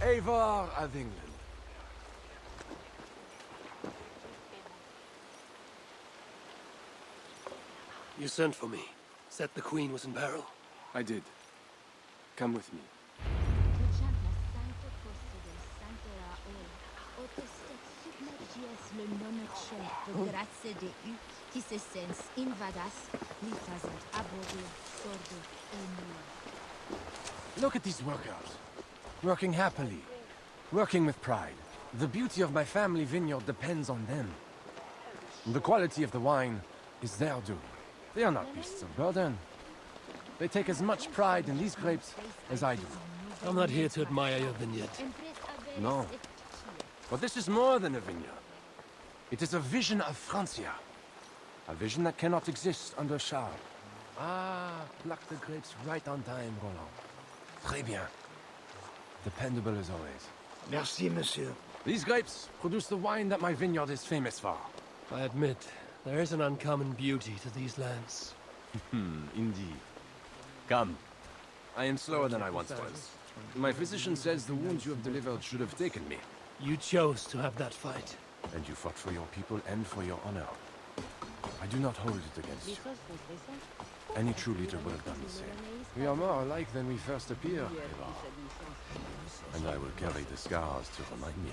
Eivor of England. You sent for me. Said the Queen was in peril. I did. Come with me. Look at these workers. Working happily. Working with pride. The beauty of my family vineyard depends on them. The quality of the wine is their due. They are not beasts of burden. They take as much pride in these grapes as I do. I'm not here to admire your vineyard. No. But this is more than a vineyard. It is a vision of Francia. A vision that cannot exist under Charles. Ah, pluck the grapes right on time, Roland. Très bien. Dependable as always. Merci, monsieur. These grapes produce the wine that my vineyard is famous for. I admit, there is an uncommon beauty to these lands. Indeed. Come. I am slower than I once was. My physician says the wounds you have delivered should have taken me. You chose to have that fight. And you fought for your people and for your honor. I do not hold it against you. Any true leader would have done the same. We are more alike than we first appear, Eivor. And I will carry the scars to remind me.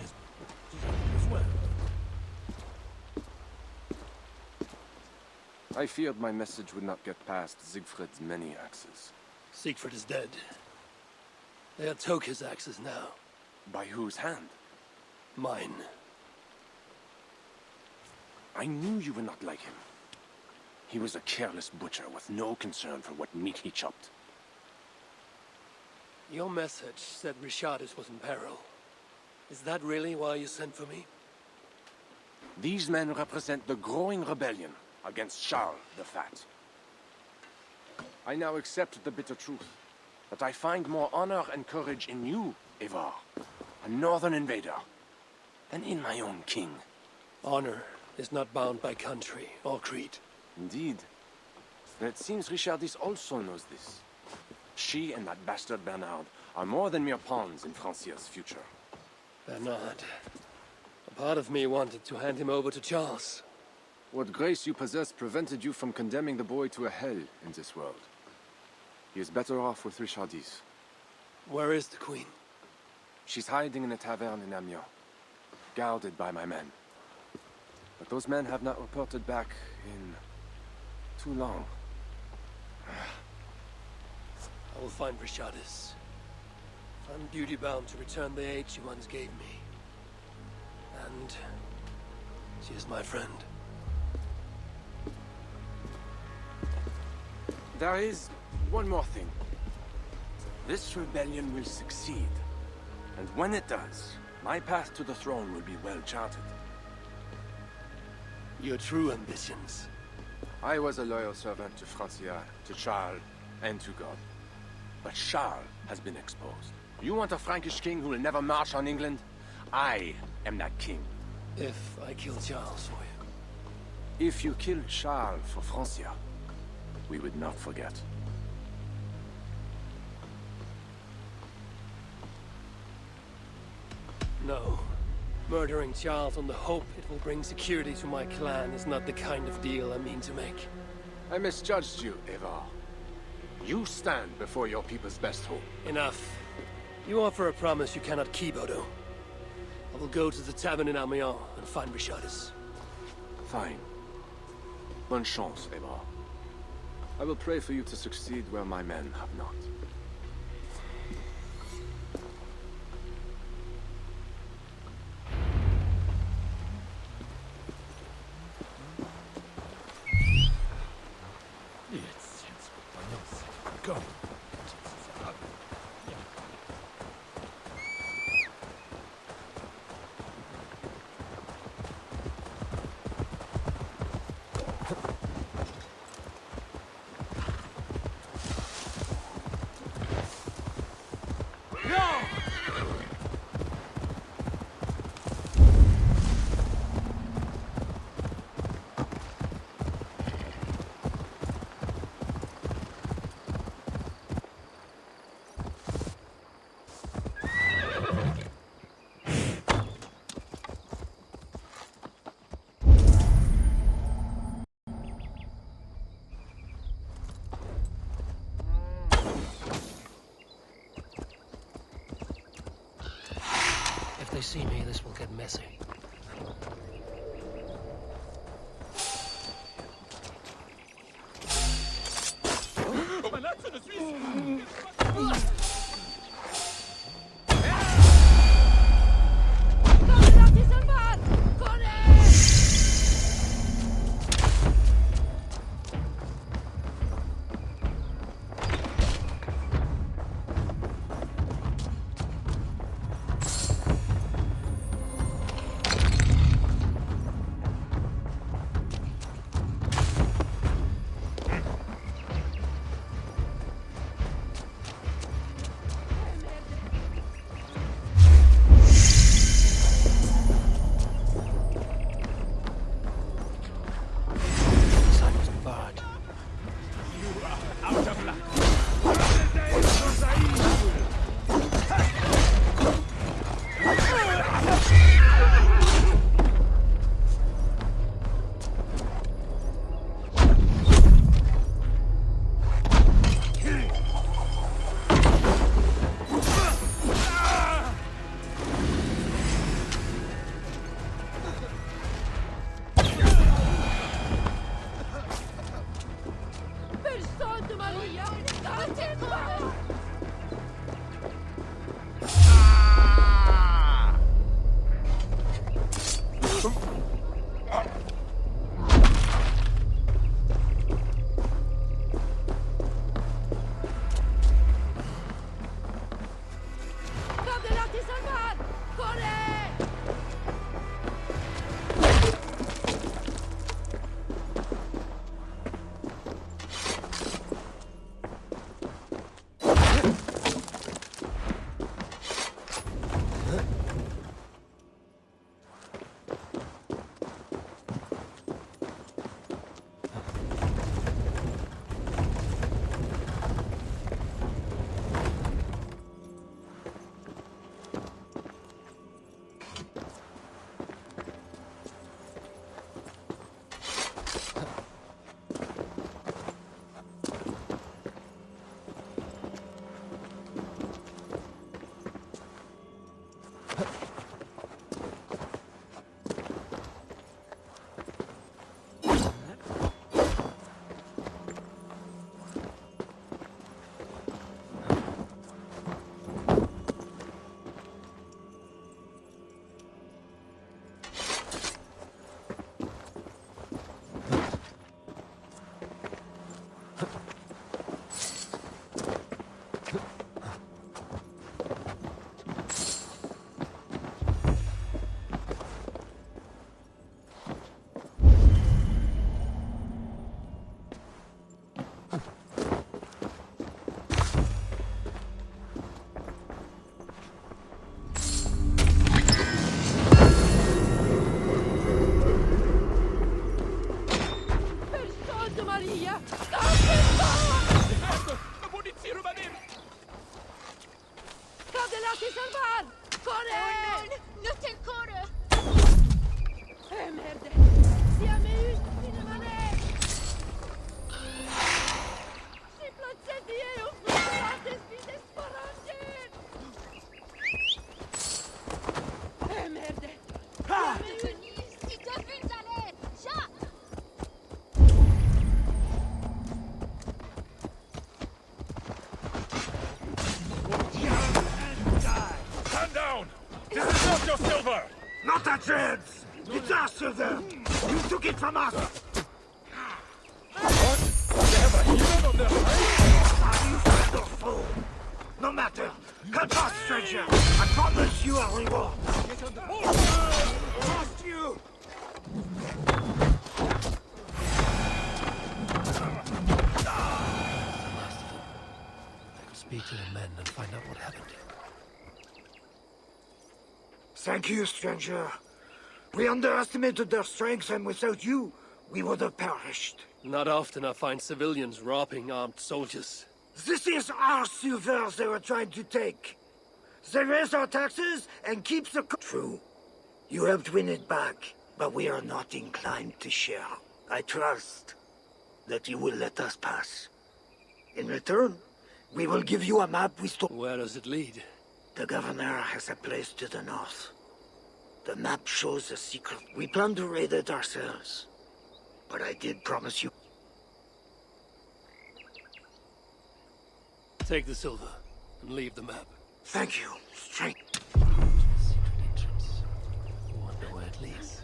I feared my message would not get past Siegfried's many axes. Siegfried is dead. They are Toka's axes now. By whose hand? Mine. I knew you would not like him. He was a careless butcher with no concern for what meat he chopped. Your message said Richardis was in peril. Is that really why you sent for me? These men represent the growing rebellion against Charles the Fat. I now accept the bitter truth that I find more honor and courage in you, Eivor, a northern invader, than in my own king. Honor is not bound by country or creed. Indeed. And it seems Richardis also knows this. She and that bastard Bernard are more than mere pawns in Francia's future. Bernard. A part of me wanted to hand him over to Charles. What grace you possess prevented you from condemning the boy to a hell in this world. He is better off with Richardis. Where is the Queen? She's hiding in a tavern in Amiens, guarded by my men. But those men have not reported back in too long. I will find Richardis. I'm duty-bound to return the aid she once gave me. And she is my friend. There is one more thing. This rebellion will succeed. And when it does, my path to the throne will be well charted. Your true ambitions. I was a loyal servant to Francia, to Charles, and to God. But Charles has been exposed. You want a Frankish king who will never march on England? I am that king. If I kill Charles for you. If you killed Charles for Francia, we would not forget. No. Murdering Charles on the hope it will bring security to my clan is not the kind of deal I mean to make. I misjudged you, Eivor. You stand before your people's best hope. Enough. You offer a promise you cannot keep, Odo. I will go to the tavern in Amiens and find Richardis. Fine. Bonne chance, Eivor. I will pray for you to succeed where my men have not. Go. If they see me, this will get messy. Not a chance! It's us of them! You took it from us! What? They have a hero on their side? You little fool! No matter! Confess, stranger! I promise you a reward! Trust you! I could speak to the men and find out what happened. Thank you, stranger. We underestimated their strength, and without you, we would have perished. Not often I find civilians robbing armed soldiers. This is our silver they were trying to take. They raise our taxes and keep the... True. You helped win it back, but we are not inclined to share. I trust that you will let us pass. In return, we will give you a map we stole. Where does it lead? The governor has a place to the north. The map shows a secret. We plan to raid it ourselves. But I did promise you. Take the silver and leave the map. Thank you. Straight. Secret entrance. Wonder where it leads.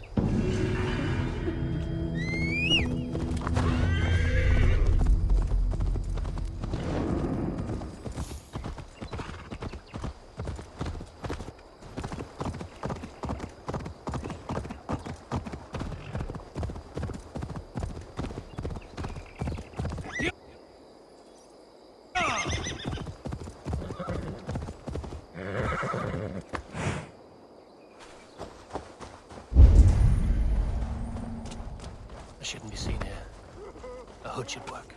I shouldn't be seen here. A hood should work.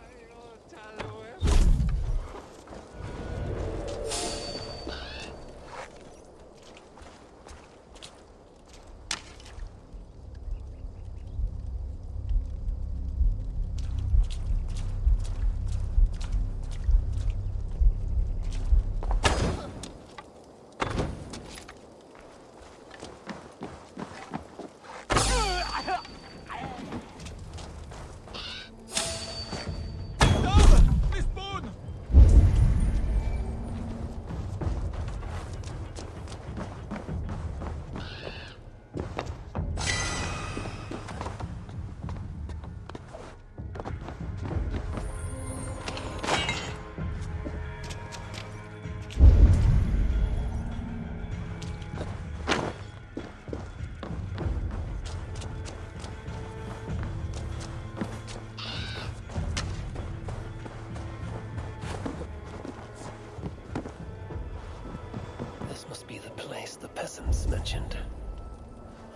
This must be the place the peasants mentioned.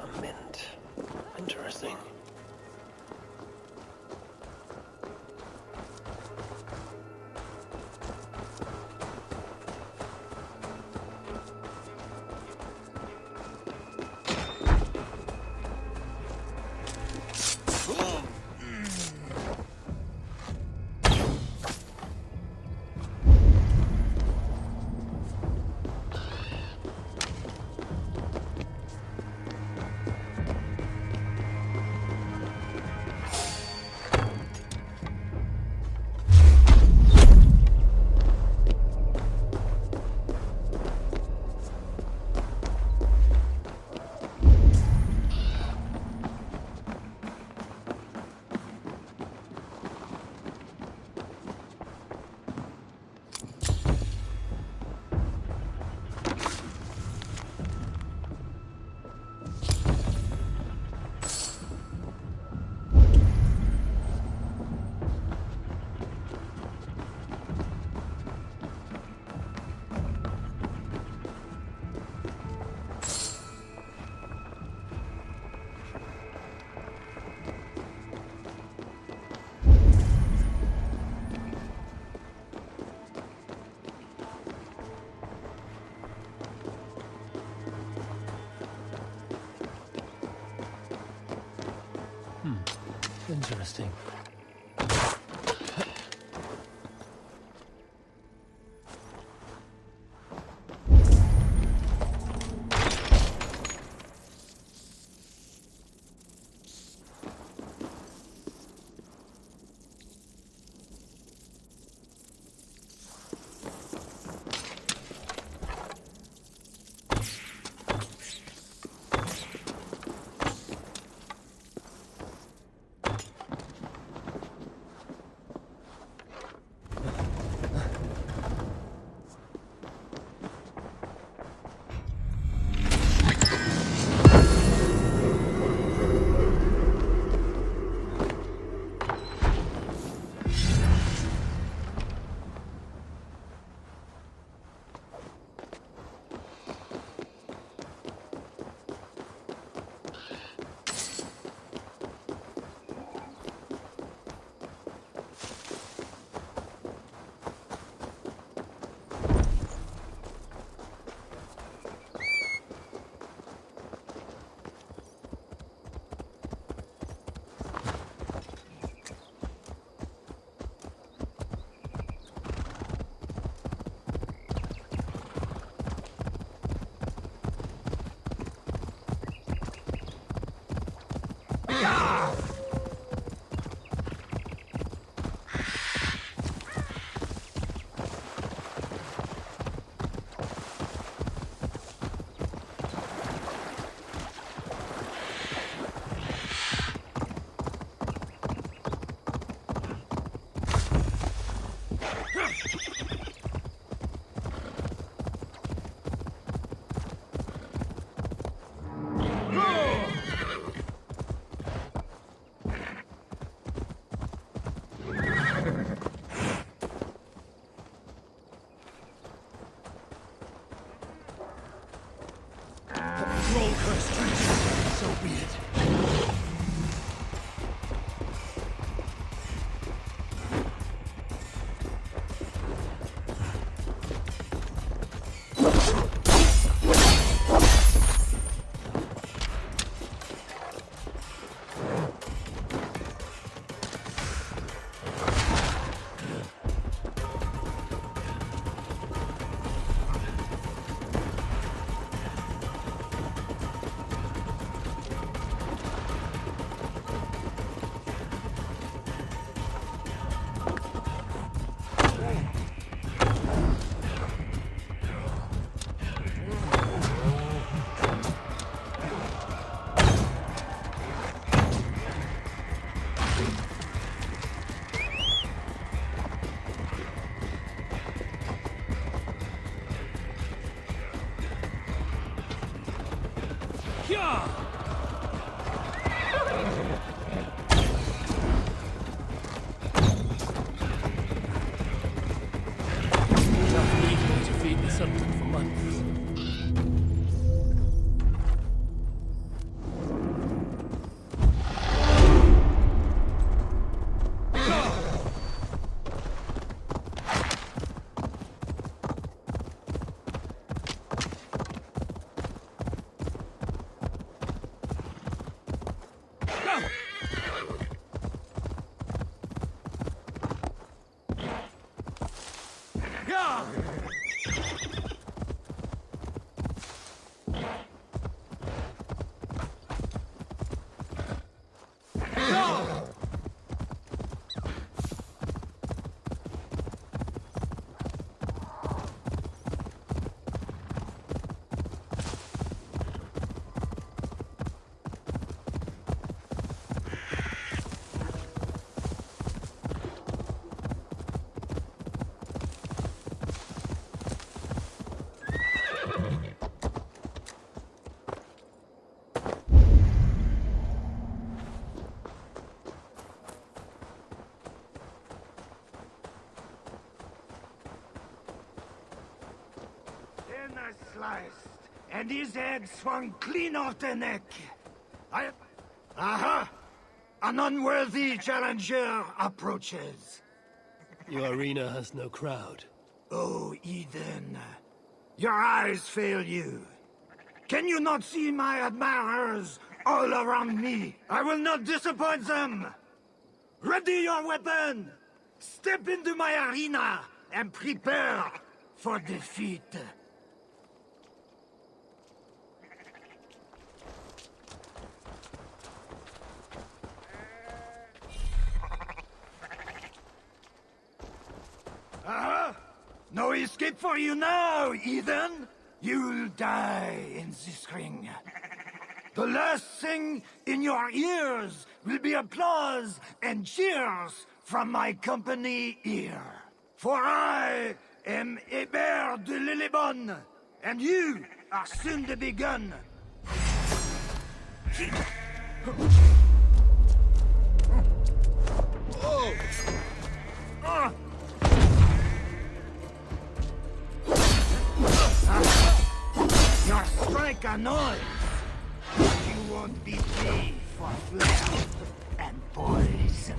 A mint. Interesting. Interesting. troll curse treaties. So be it. Enough meat to feed the settlement for months. Sliced, and his head swung clean off the neck. Aha! An unworthy challenger approaches. Your arena has no crowd. Oh, Eden, your eyes fail you. Can you not see my admirers all around me? I will not disappoint them. Ready your weapon. Step into my arena and prepare for defeat. No escape for you now, Eden! You'll die in this ring. The last thing in your ears will be applause and cheers from my company here. For I am Eivor de Lillibon, and you are soon to begun. Your strike annoys. You won't be paid for flair and poison.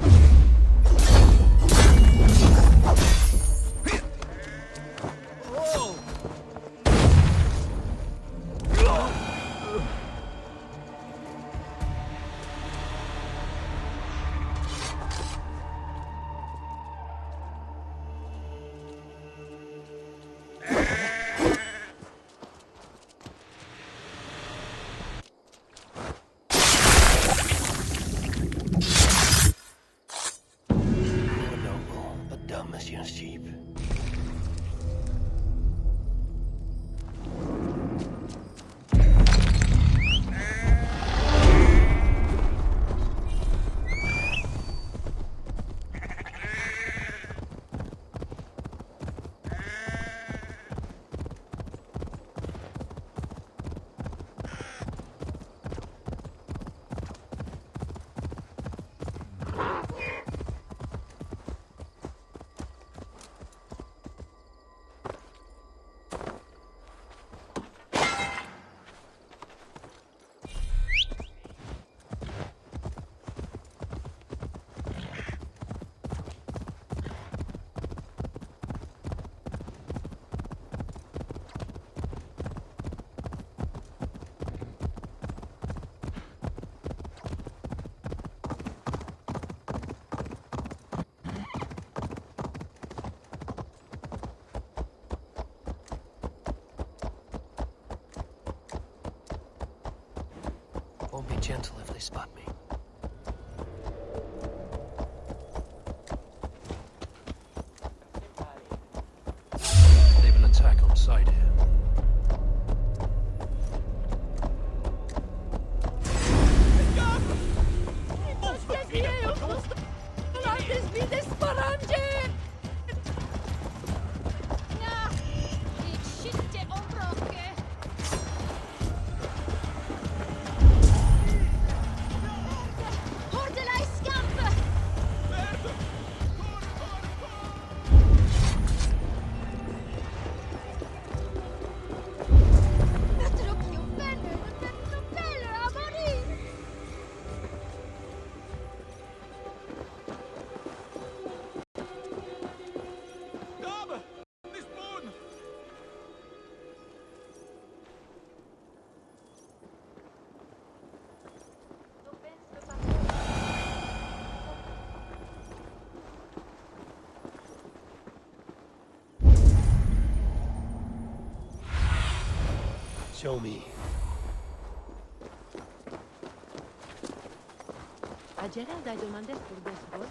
Dumb as your sheep. gentle if they spot me. They will attack on sight here. Show me. A Gerald ai domandat pour des vols?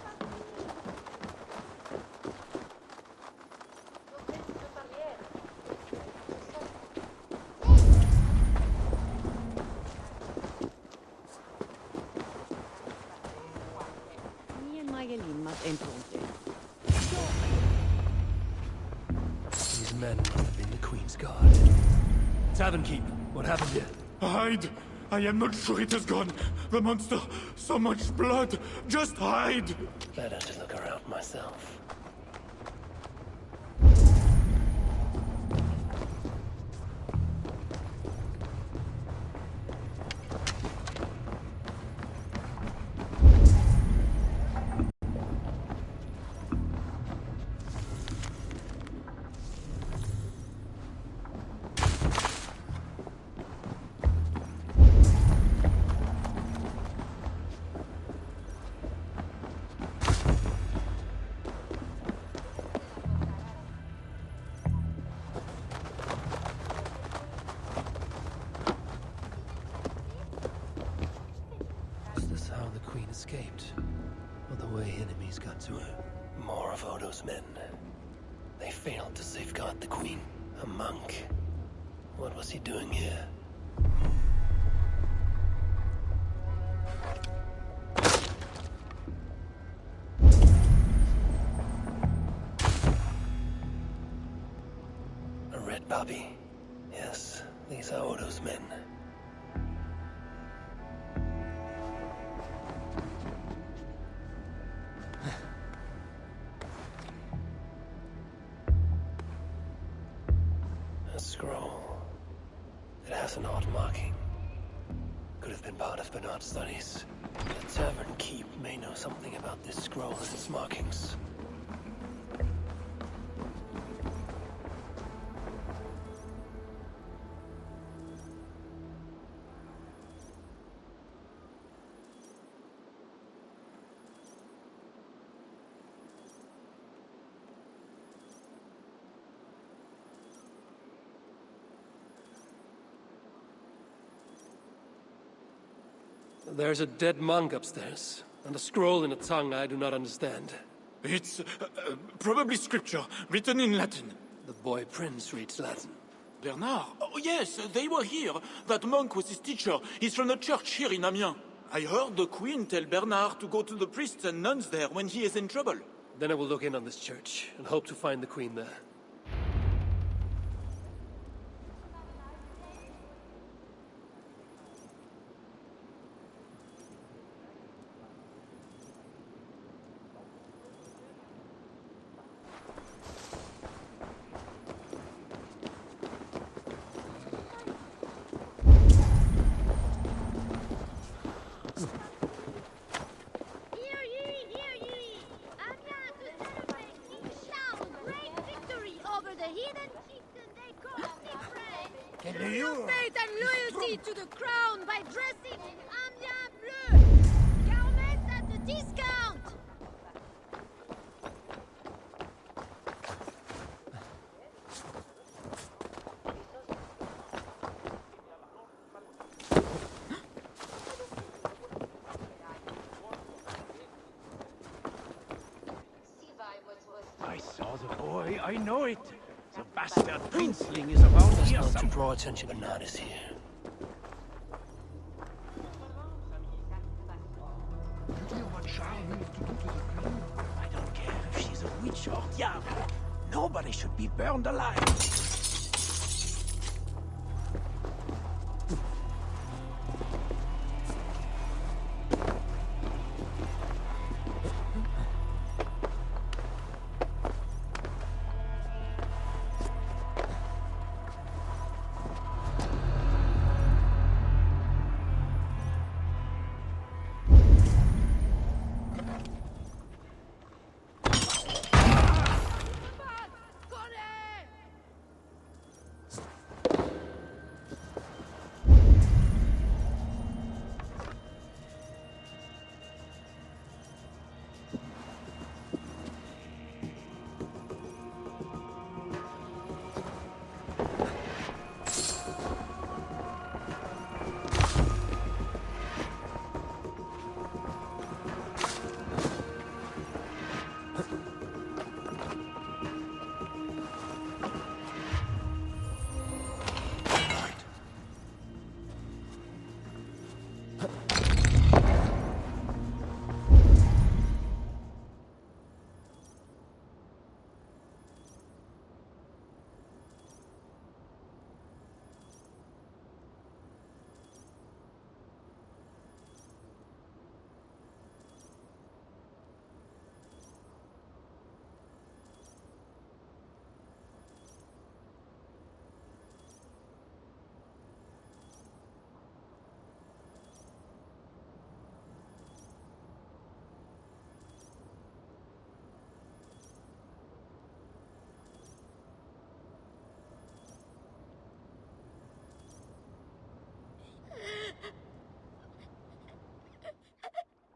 Me and Magelin must encounter. These men must have been the Queen's Guard. Tavern Keep, what happened here? Hide! I am not sure it has gone. The monster, so much blood. Just hide! Better to look around myself. Escaped, or the way enemies got to her. More of Odo's men. They failed to safeguard the Queen. A monk. What was he doing here? A red poppy. Yes, these are Odo's men. Scroll. It has an odd marking. Could have been part of Bernard's studies. The Tavern Keep may know something about this scroll and its markings. There's a dead monk upstairs, and a scroll in a tongue I do not understand. It's probably scripture, written in Latin. The boy prince reads Latin. Bernard? Oh yes, they were here. That monk was his teacher. He's from the church here in Amiens. I heard the Queen tell Bernard to go to the priests and nuns there when he is in trouble. Then I will look in on this church, and hope to find the Queen there. Faith and loyalty to the crown by dressing in Amiens bleu! Garments at a discount! I know it. The bastard princeling is about Just here not to somewhere. draw attention. Bernard is here. You know what Charles needs to do to the queen? I don't care if she's a witch or diable. Nobody should be burned alive.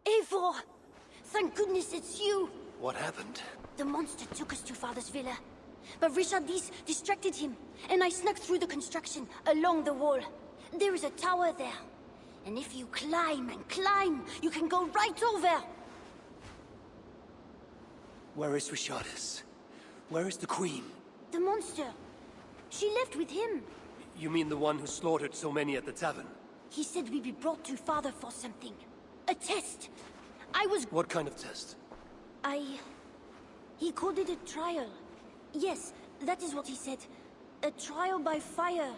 Eivor! Thank goodness it's you! What happened? The monster took us to Father's villa. But Richard Dees distracted him, and I snuck through the construction, along the wall. There is a tower there. And if you climb and climb, you can go right over! Where is Richardis? Where is the queen? The monster. She left with him. You mean the one who slaughtered so many at the tavern? He said we'd be brought to Father for something. A test. I was... What kind of test? He called it a trial. Yes, that is what he said. A trial by fire.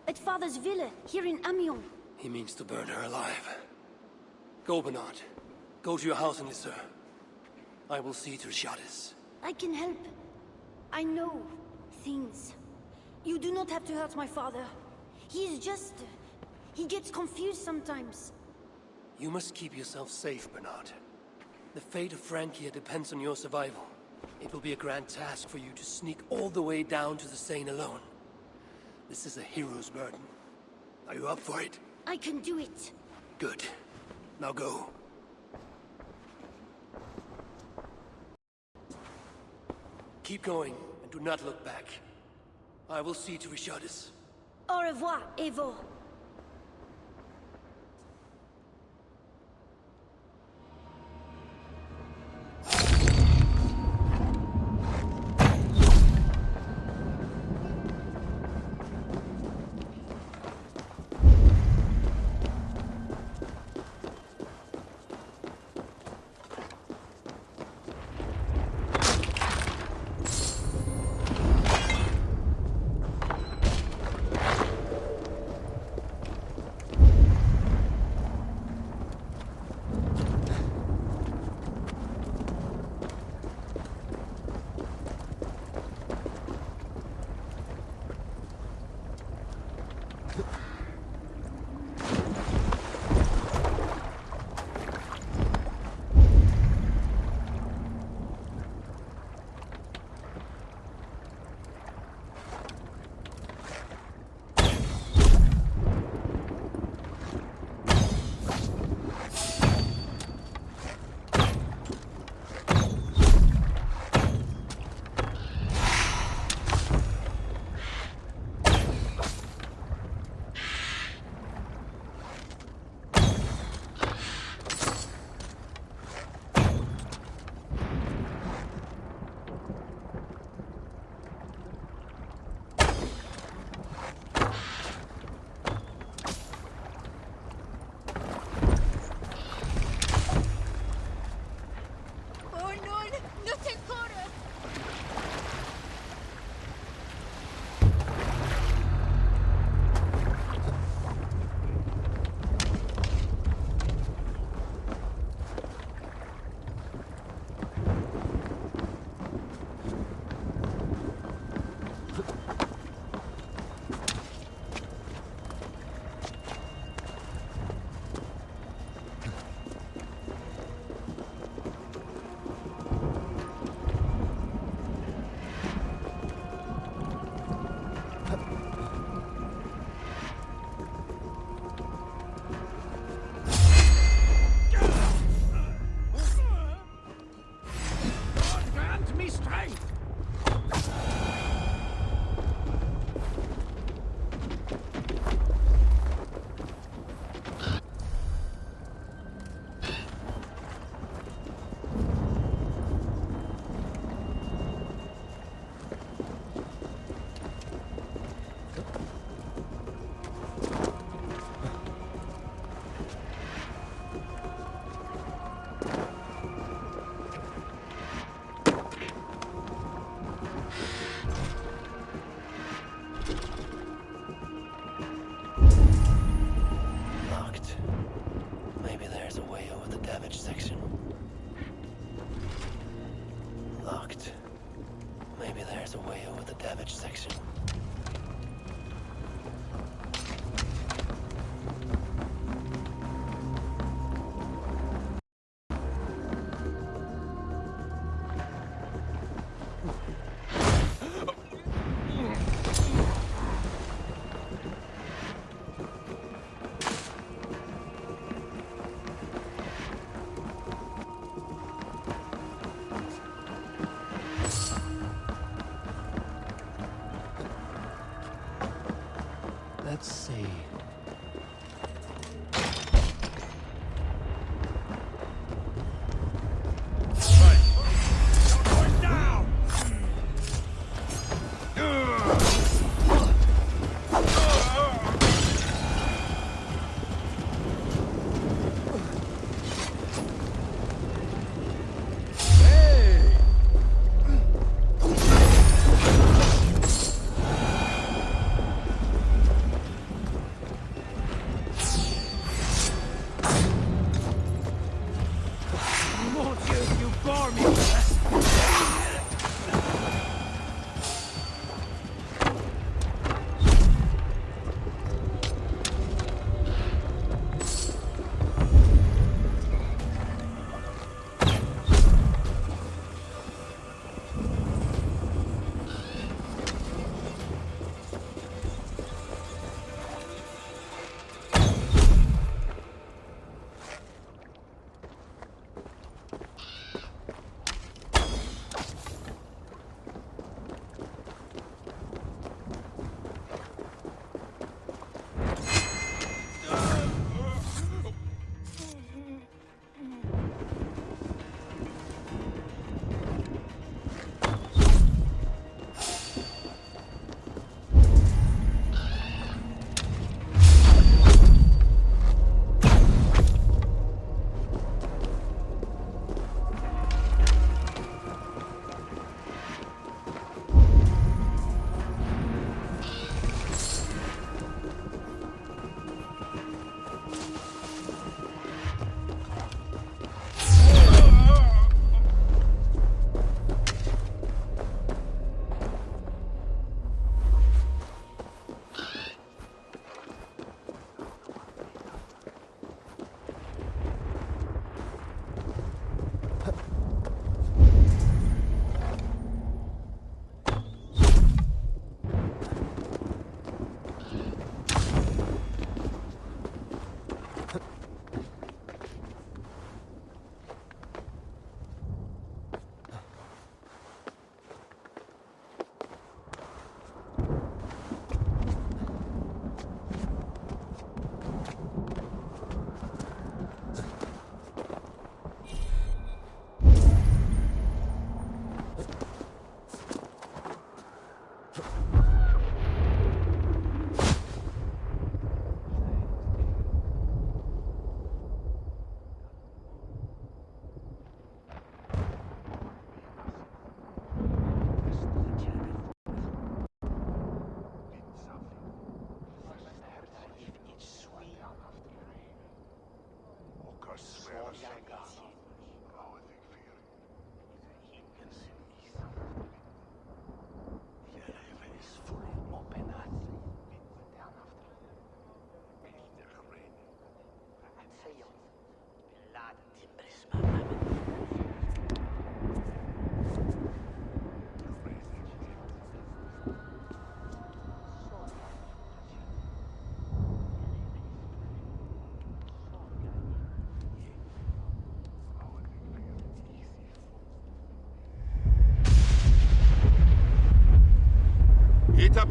At Father's villa, here in Amiens. He means to burn her alive. Go, Bernard. Go to your house in Lisseur. I will see to Richardis. I can help. I know things. You do not have to hurt my father. He is just... he gets confused sometimes. You must keep yourself safe, Bernard. The fate of Francia depends on your survival. It will be a grand task for you to sneak all the way down to the Seine alone. This is a hero's burden. Are you up for it? I can do it. Good. Now go. Keep going, and do not look back. I will see to Richardis. Au revoir, Eivor.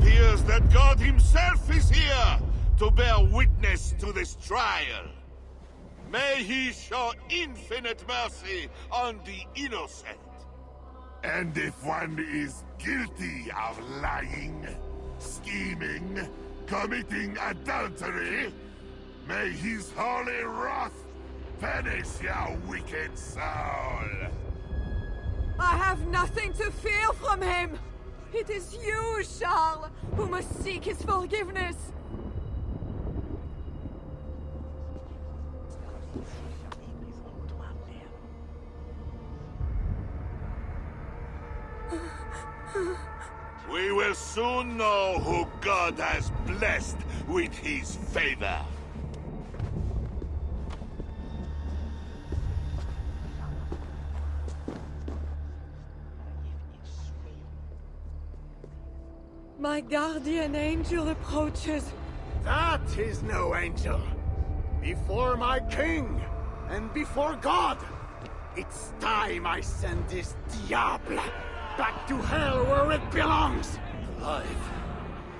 appears that God himself is here to bear witness to this trial. May he show infinite mercy on the innocent. And if one is guilty of lying, scheming, committing adultery, may his holy wrath punish your wicked soul. I have nothing to fear from him! It is you, Charles, who must seek his forgiveness! We will soon know who God has blessed with his favor. My guardian angel approaches. That is no angel. Before my king, and before God, it's time I send this diable back to hell where it belongs. Alive.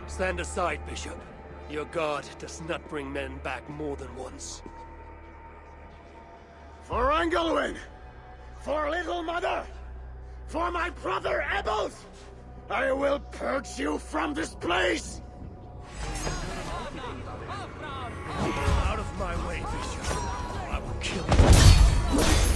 Stand aside, Bishop. Your God does not bring men back more than once. For Engelwin, for Little Mother, for my brother Ebels, I will purge you from this place! Out of my way, Bishop. I will kill you.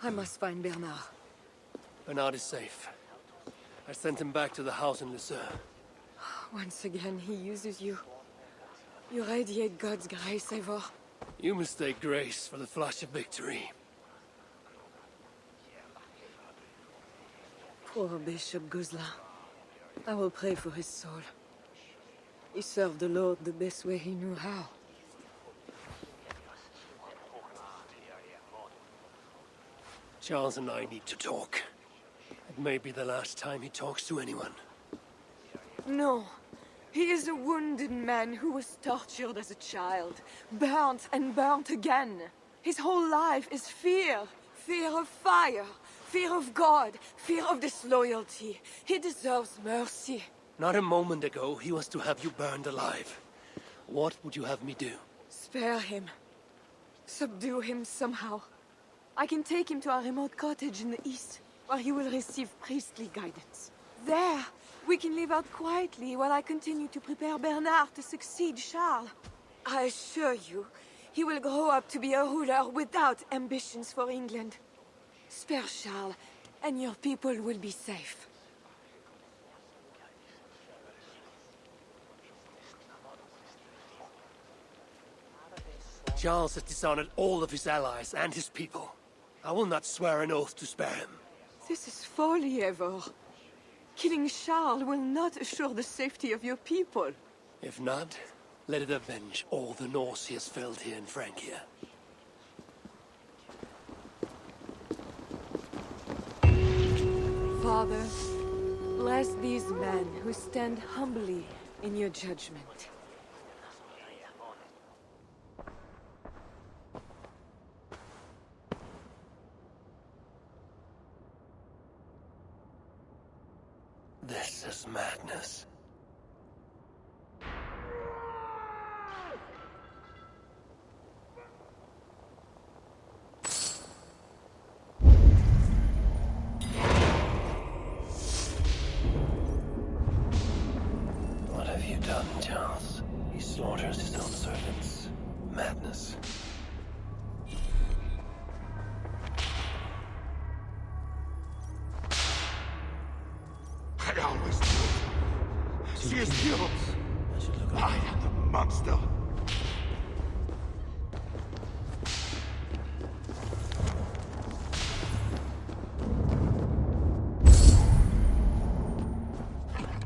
I must find Bernard. Bernard is safe. I sent him back to the house in Lucerne. Once again, he uses you. You radiate God's grace, Eivor. You mistake grace for the flash of victory. Poor Bishop Guzla. I will pray for his soul. He served the Lord the best way he knew how. Charles and I need to talk. It may be the last time he talks to anyone. No. He is a wounded man who was tortured as a child, burnt and burnt again. His whole life is fear. Fear of fire, fear of God, fear of disloyalty. He deserves mercy. Not a moment ago, he was to have you burned alive. What would you have me do? Spare him. Subdue him somehow. I can take him to our remote cottage in the east. where he will receive priestly guidance. There, we can live out quietly while I continue to prepare Bernard to succeed Charles. I assure you, he will grow up to be a ruler without ambitions for England. Spare Charles, and your people will be safe. Charles has dishonored all of his allies and his people. I will not swear an oath to spare him. This is folly, Eivor. Killing Charles will not assure the safety of your people. If not, let it avenge all the Norse he has felled here in Francia. Father, bless these men who stand humbly in your judgment. This is madness. What have you done, Charles? He slaughters his own servants. Madness. I always knew it. She is killed. I am the monster.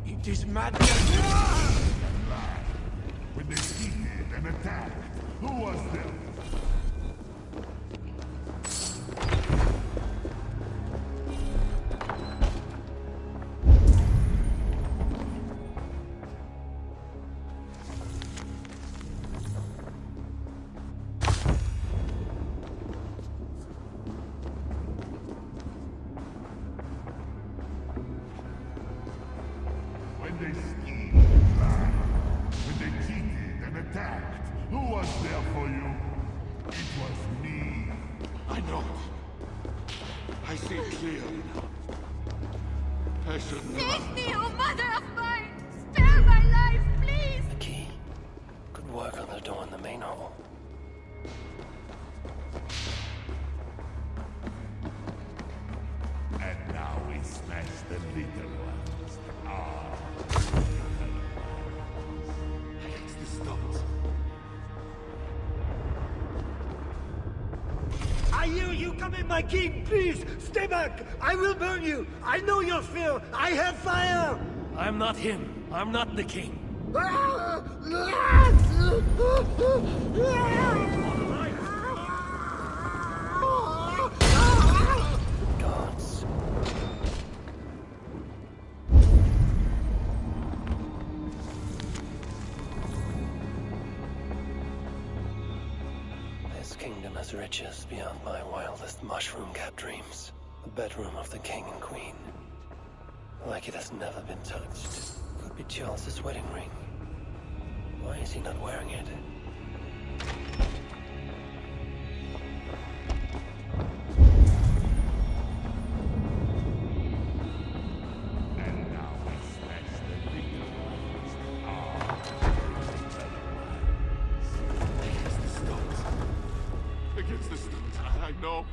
It is madness. When they defeated and attacked, who was there? When they schemed and lied, when they cheated and attacked, who was there for you? It was me. I know it. I see it clearly now. I should never. Save me, oh mother of mine! Spare my life, please! The key could work on the door in the main hall. And now we smash the little ones. Against the stones. I hear you coming, my king! Please, stay back! I will burn you! I know your fear! I have fire! I'm not him. I'm not the king. Gods. This kingdom has riches beyond my wildest mushroom-capped dreams. The bedroom of the king and queen. Like it has never been touched. Could be Charles's wedding ring. Why is he not wearing it? And now we smash the little ones. Against the stones. Against the stones. I know.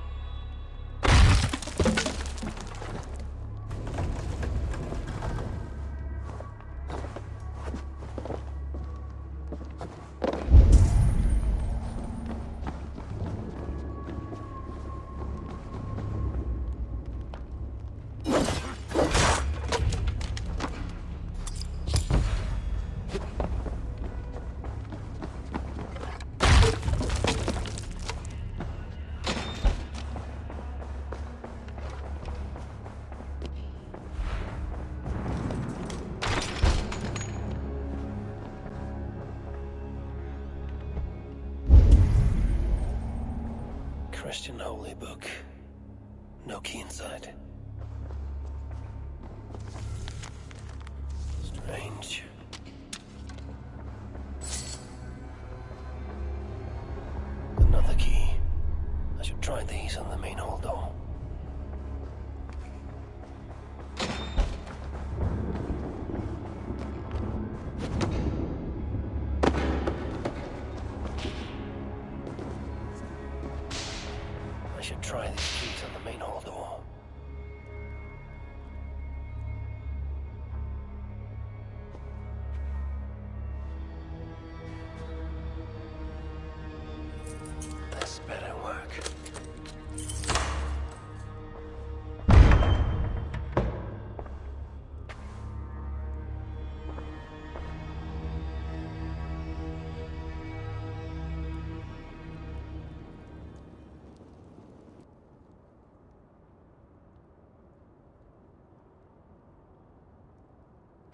Christian holy book. No key inside. Strange. Another key. I should try these on the main hall door. try these keys on the main hall door. This better work.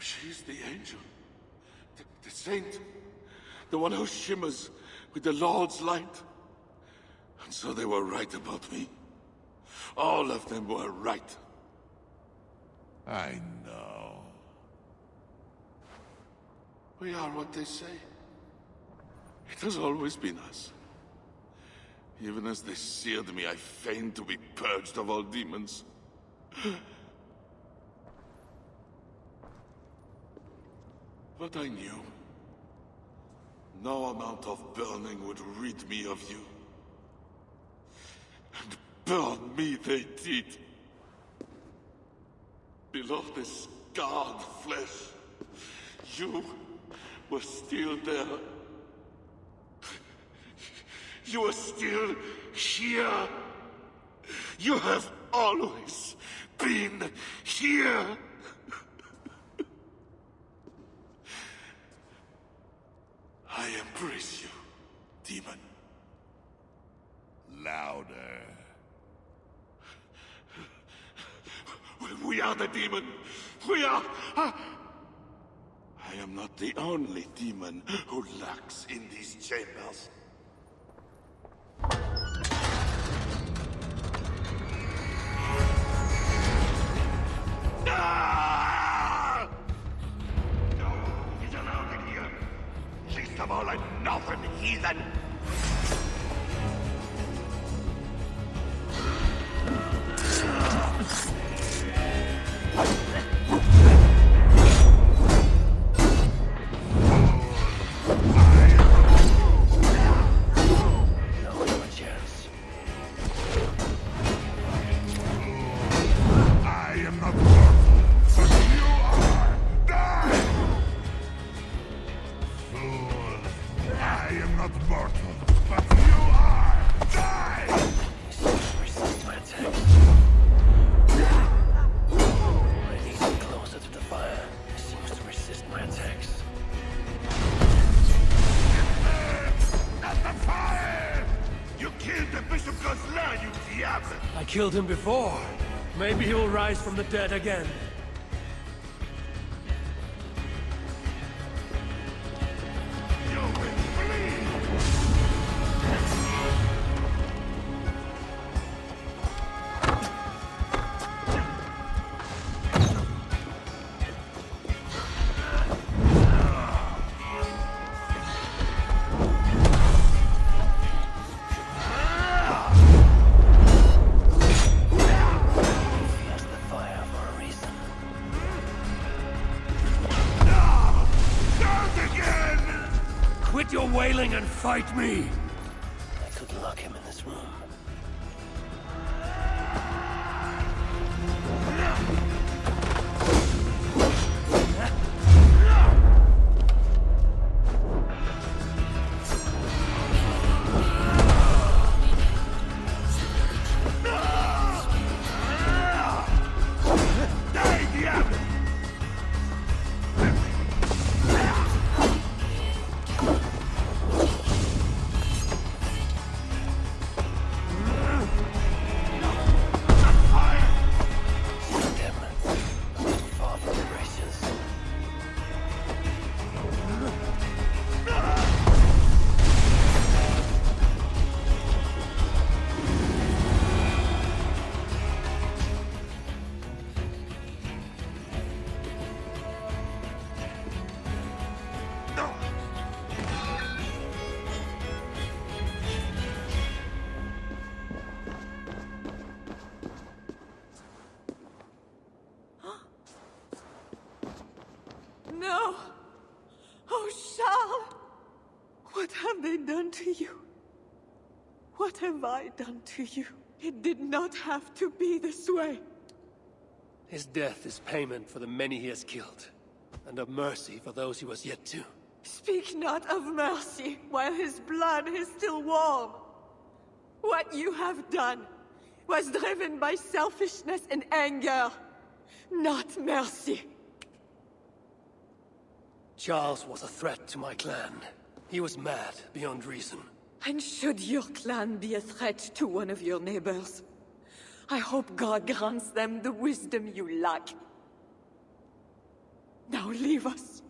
She's the angel. The saint. The one who shimmers with the Lord's light. And so they were right about me. All of them were right. I know. We are what they say. It has always been us. Even as they seared me, I feigned to be purged of all demons. But I knew. No amount of burning would rid me of you. And burn me they did. Below the scarred flesh, you were still there. You are still here. You have always been here. I embrace you, demon. Louder. We are the demon. We are... I am not the only demon who lurks in these chambers. Ah! No, he's allowed in here. Least of all, a northern heathen. I killed him before. Maybe he will rise from the dead again. Quit your wailing and fight me! I could lock him in this room. No! Oh, Charles! What have they done to you? What have I done to you? It did not have to be this way. His death is payment for the many he has killed, and of mercy for those he was yet to. Speak not of mercy while his blood is still warm. What you have done was driven by selfishness and anger, not mercy. Charles was a threat to my clan. He was mad beyond reason. And should your clan be a threat to one of your neighbors, I hope God grants them the wisdom you lack. Now leave us.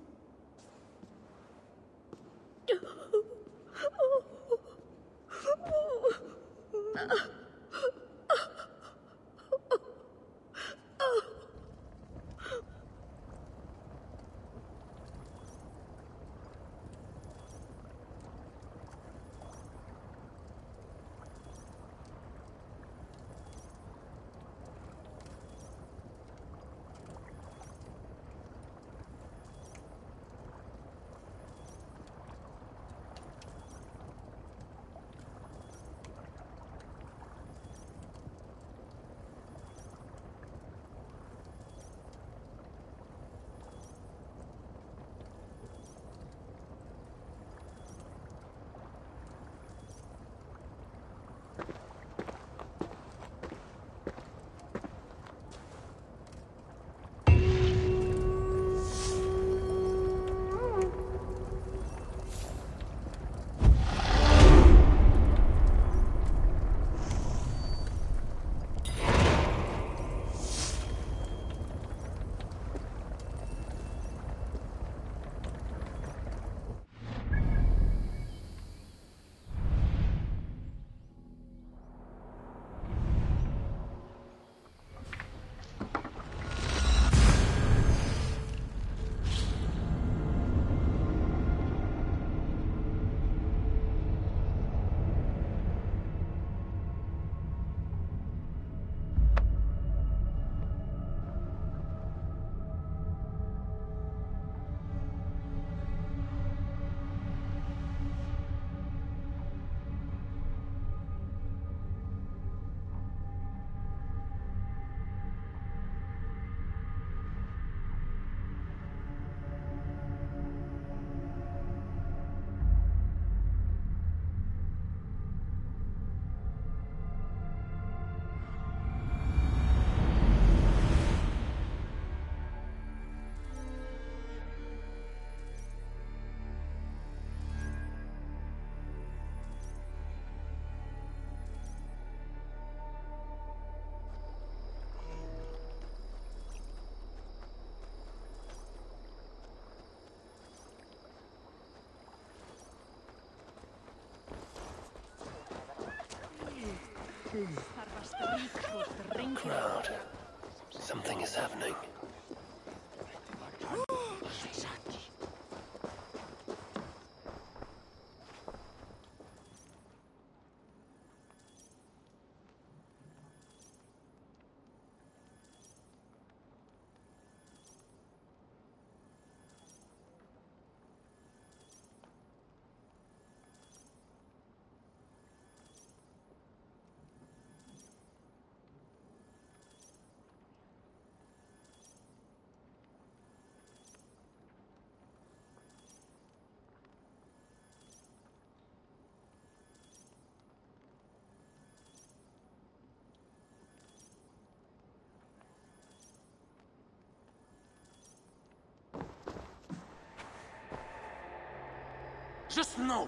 Crowd. Something is happening. Just know,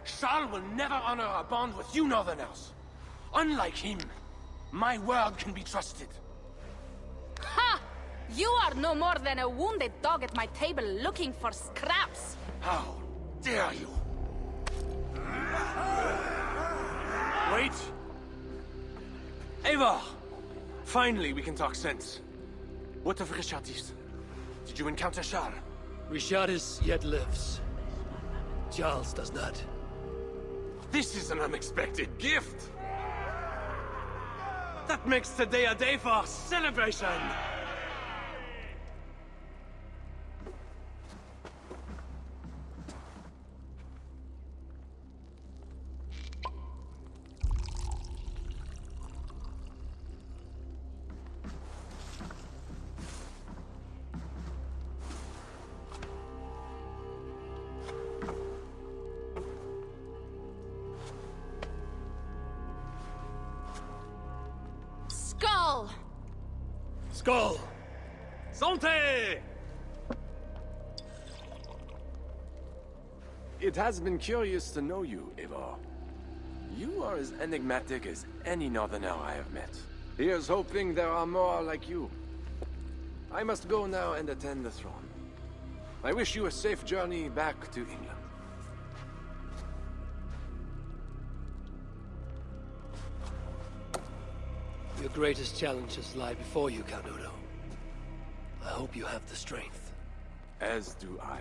Charles will never honor our bond with you Northerners. Unlike him, my word can be trusted. Ha! You are no more than a wounded dog at my table looking for scraps. How dare you? Wait! Eivor! Finally, we can talk sense. What of Richardis? Did you encounter Charles? Richardis yet lives. Charles does not. This is an unexpected gift! That makes today a day for celebration! Skull! Santé! It has been curious to know you, Eivor. You are as enigmatic as any northerner I have met. Here's hoping there are more like you. I must go now and attend the throne. I wish you a safe journey back to England. Your greatest challenges lie before you, Count Odo. I hope you have the strength. As do I.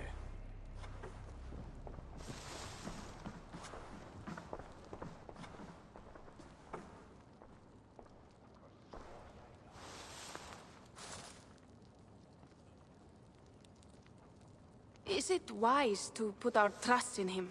Is it wise to put our trust in him?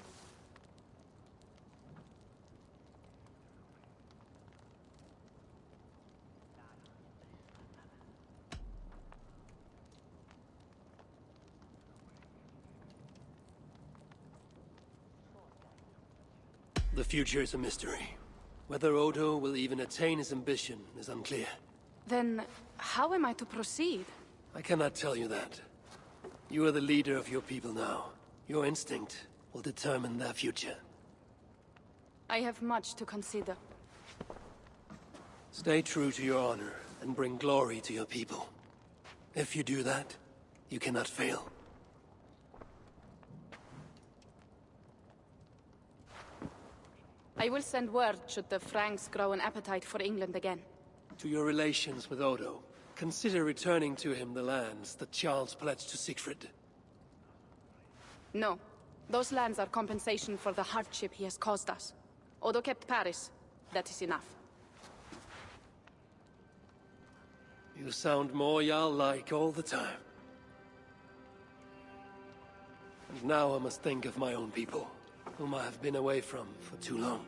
The future is a mystery. Whether Odo will even attain his ambition is unclear. Then, how am I to proceed? I cannot tell you that. You are the leader of your people now. Your instinct will determine their future. I have much to consider. Stay true to your honor and bring glory to your people. If you do that, you cannot fail. I will send word should the Franks grow an appetite for England again. To your relations with Odo, consider returning to him the lands that Charles pledged to Siegfried. No. Those lands are compensation for the hardship he has caused us. Odo kept Paris. That is enough. You sound more Jarl-like all the time. And now I must think of my own people, whom I have been away from for too long.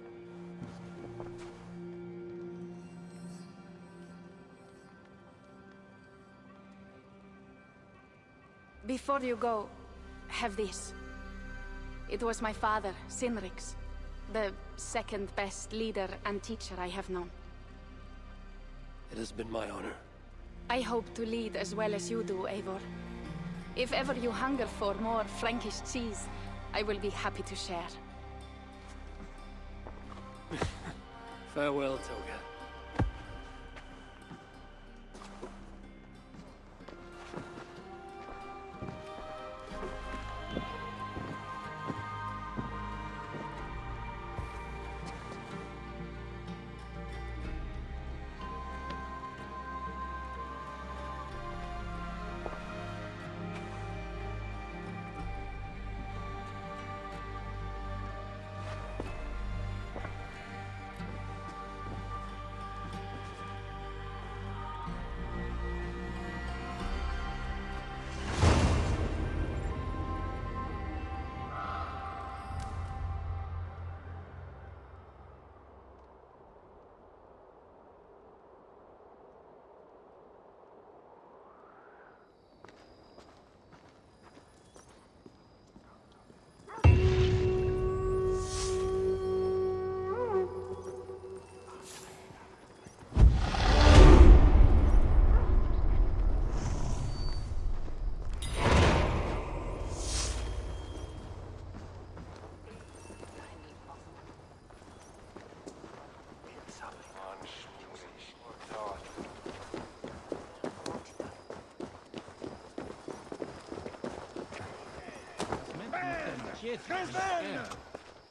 Before you go, have this. It was my father, Sinrik's, the second best leader and teacher I have known. It has been my honor. I hope to lead as well as you do, Eivor. If ever you hunger for more Frankish cheese, I will be happy to share. Farewell, Toga.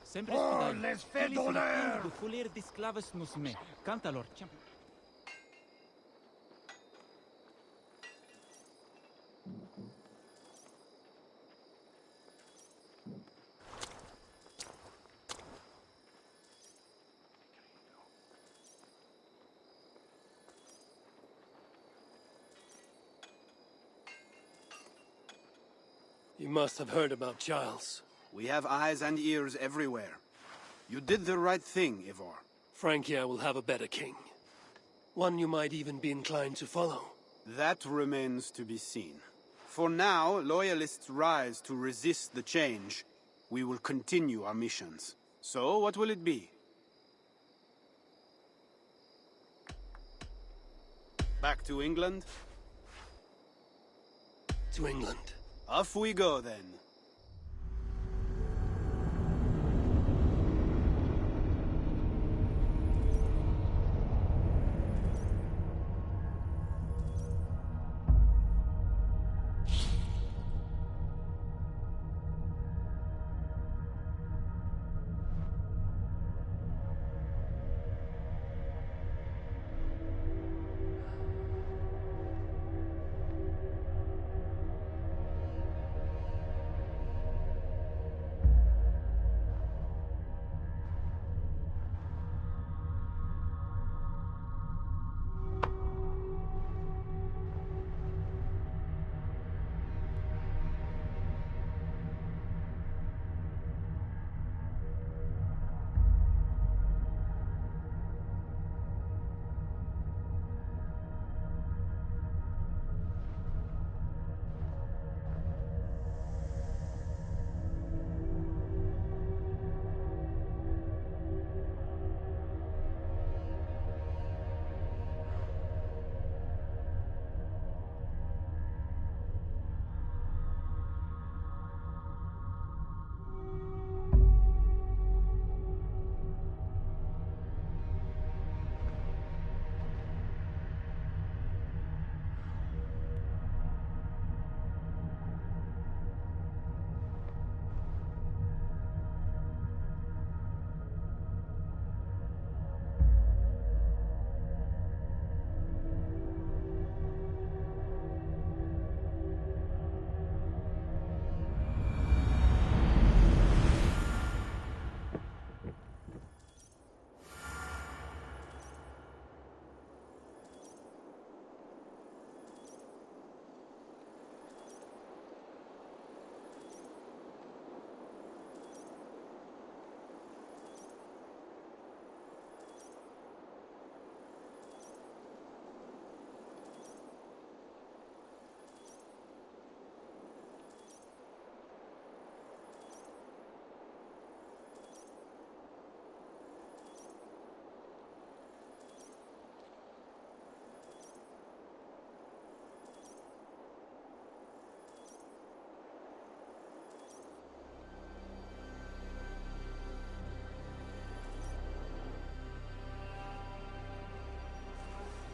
Sempre Oh, les faits d'honneur! de foler d'esclaves nos met. Quant à leur champ... You must have heard about Charles. We have eyes and ears everywhere. You did the right thing, Eivor. Francia will have a better king. One you might even be inclined to follow. That remains to be seen. For now, loyalists rise to resist the change. We will continue our missions. So, what will it be? Back to England? to England. Off we go, then.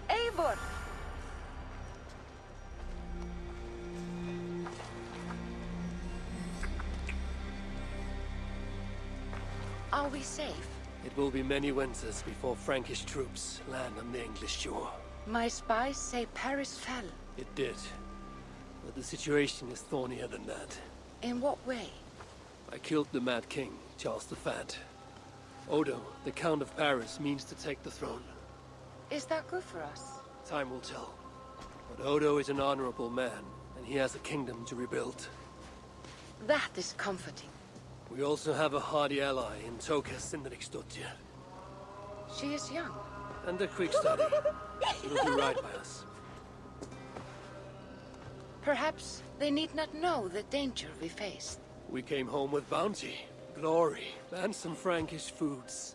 Eivor! Are we safe? It will be many winters before Frankish troops land on the English shore. My spies say Paris fell. It did. But the situation is thornier than that. In what way? I killed the Mad King, Charles the Fat. Odo, the Count of Paris, means to take the throne. Is that good for us? Time will tell. But Odo is an honorable man, and he has a kingdom to rebuild. That is comforting. We also have a hardy ally in Toka Sindriksdottir. She is young. And a quick study. She'll do right by us. Perhaps they need not know the danger we faced. We came home with bounty, glory, and some Frankish foods.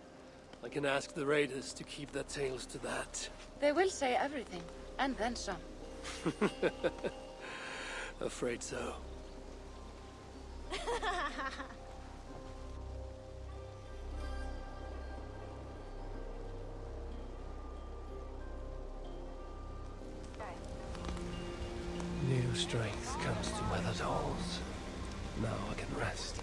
I can ask the raiders to keep their tails to that. They will say everything, and then some. Afraid so. New strength comes to weathered halls. Now I can rest.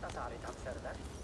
Tasari takserde.